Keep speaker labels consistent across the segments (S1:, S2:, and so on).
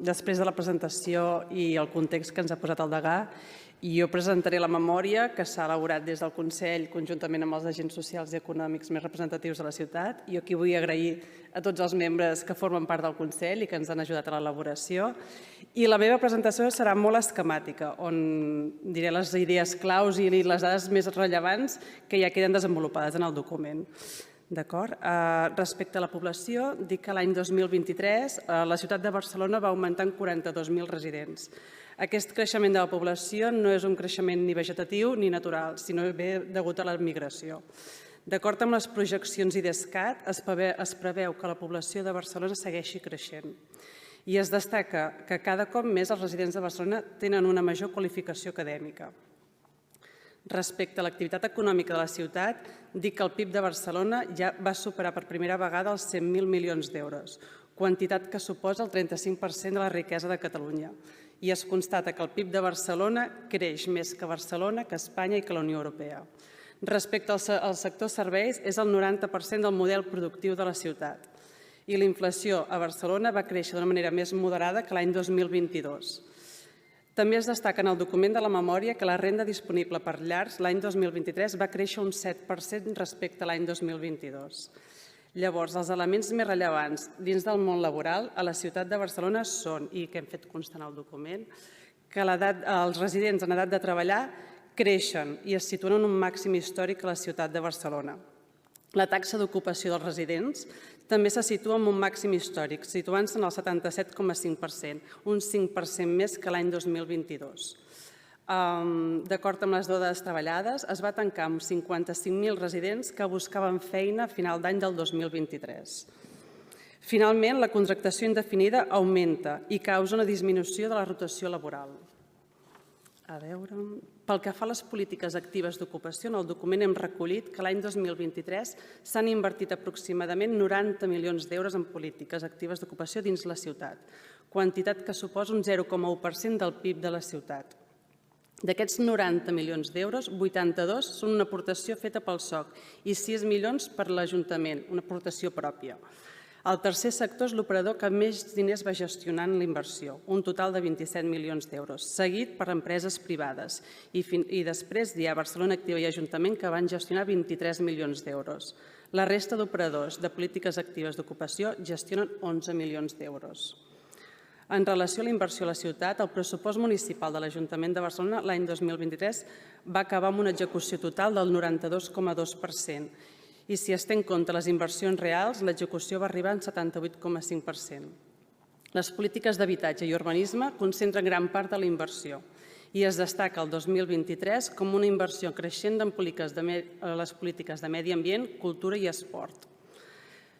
S1: després de la presentació i el context que ens ha posat el degà, jo presentaré la memòria que s'ha elaborat des del Consell conjuntament amb els agents socials i econòmics més representatius de la ciutat. Jo aquí vull agrair a tots els membres que formen part del Consell i que ens han ajudat a l'elaboració. I la meva presentació serà molt esquemàtica, on diré les idees claus i les dades més rellevants que ja queden desenvolupades en el document. D'acord? Respecte a la població, dic que l'any 2023 la ciutat de Barcelona va augmentar en 42.000 residents. Aquest creixement de la població no és un creixement ni vegetatiu ni natural, sinó ve degut a la migració. D'acord amb les projeccions IDESCAT, es preveu que la població de Barcelona segueixi creixent. I es destaca que cada cop més els residents de Barcelona tenen una major qualificació acadèmica. Respecte a l'activitat econòmica de la ciutat, dic que el PIB de Barcelona ja va superar per primera vegada els 100.000 milions d'euros, quantitat que suposa el 35% de la riquesa de Catalunya. I es constata que el PIB de Barcelona creix més que Barcelona, que Espanya i que la Unió Europea. Respecte al sector serveis, és el 90% del model productiu de la ciutat. I la inflació a Barcelona va créixer d'una manera més moderada que l'any 2022. També es destaca en el document de la memòria que la renda disponible per llars l'any 2023 va créixer un 7% respecte a l'any 2022. Llavors, els elements més rellevants dins del món laboral a la ciutat de Barcelona són, i que hem fet constar al document, que els residents en edat de treballar creixen i es situen en un màxim històric a la ciutat de Barcelona. La taxa d'ocupació dels residents també se situa en un màxim històric, situant-se en el 77,5%, un 5% més que l'any 2022. D'acord amb les dades treballades, es va tancar amb 55.000 residents que buscaven feina a final d'any del 2023. Finalment, la contractació indefinida augmenta i causa una disminució de la rotació laboral. Pel que fa a les polítiques actives d'ocupació, en el document hem recollit que l'any 2023 s'han invertit aproximadament 90 milions d'euros en polítiques actives d'ocupació dins la ciutat, quantitat que suposa un 0,1% del PIB de la ciutat. D'aquests 90 milions d'euros, 82 són una aportació feta pel SOC i 6 milions per l'Ajuntament, una aportació pròpia. El tercer sector és l'operador que més diners va gestionant la inversió, un total de 27 milions d'euros, seguit per empreses privades. I després hi ha Barcelona Activa i Ajuntament que van gestionar 23 milions d'euros. La resta d'operadors de polítiques actives d'ocupació gestionen 11 milions d'euros. En relació a la inversió a la ciutat, el pressupost municipal de l'Ajuntament de Barcelona l'any 2023 va acabar amb una execució total del 92,2%. I si es té en compte les inversions reals, l'execució va arribar en 78,5%. Les polítiques d'habitatge i urbanisme concentren gran part de la inversió i es destaca el 2023 com una inversió creixent en les polítiques de medi ambient, cultura i esport.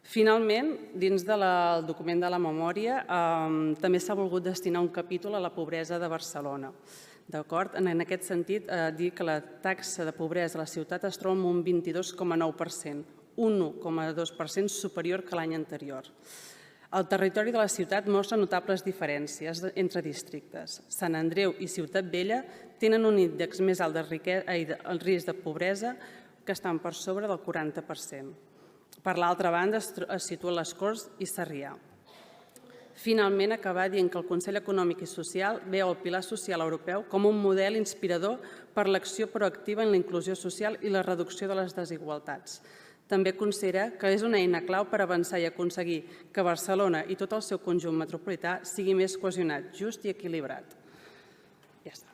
S1: Finalment, dins del document de la memòria, també s'ha volgut destinar un capítol a la pobresa de Barcelona. En aquest sentit, dir que la taxa de pobresa a la ciutat es troba en un 22,9%, un 1,2% superior que l'any anterior. El territori de la ciutat mostra notables diferències entre districtes. Sant Andreu i Ciutat Vella tenen un índex més alt de risc de pobresa que estan per sobre del 40%. Per l'altra banda, es situen les Corts i Sarrià. Finalment, acabar dient que el Consell Econòmic i Social veu el Pilar Social Europeu com un model inspirador per l'acció proactiva en la inclusió social i la reducció de les desigualtats. També considera que és una eina clau per avançar i aconseguir que Barcelona i tot el seu conjunt metropolità sigui més cohesionat, just i equilibrat. Ja està.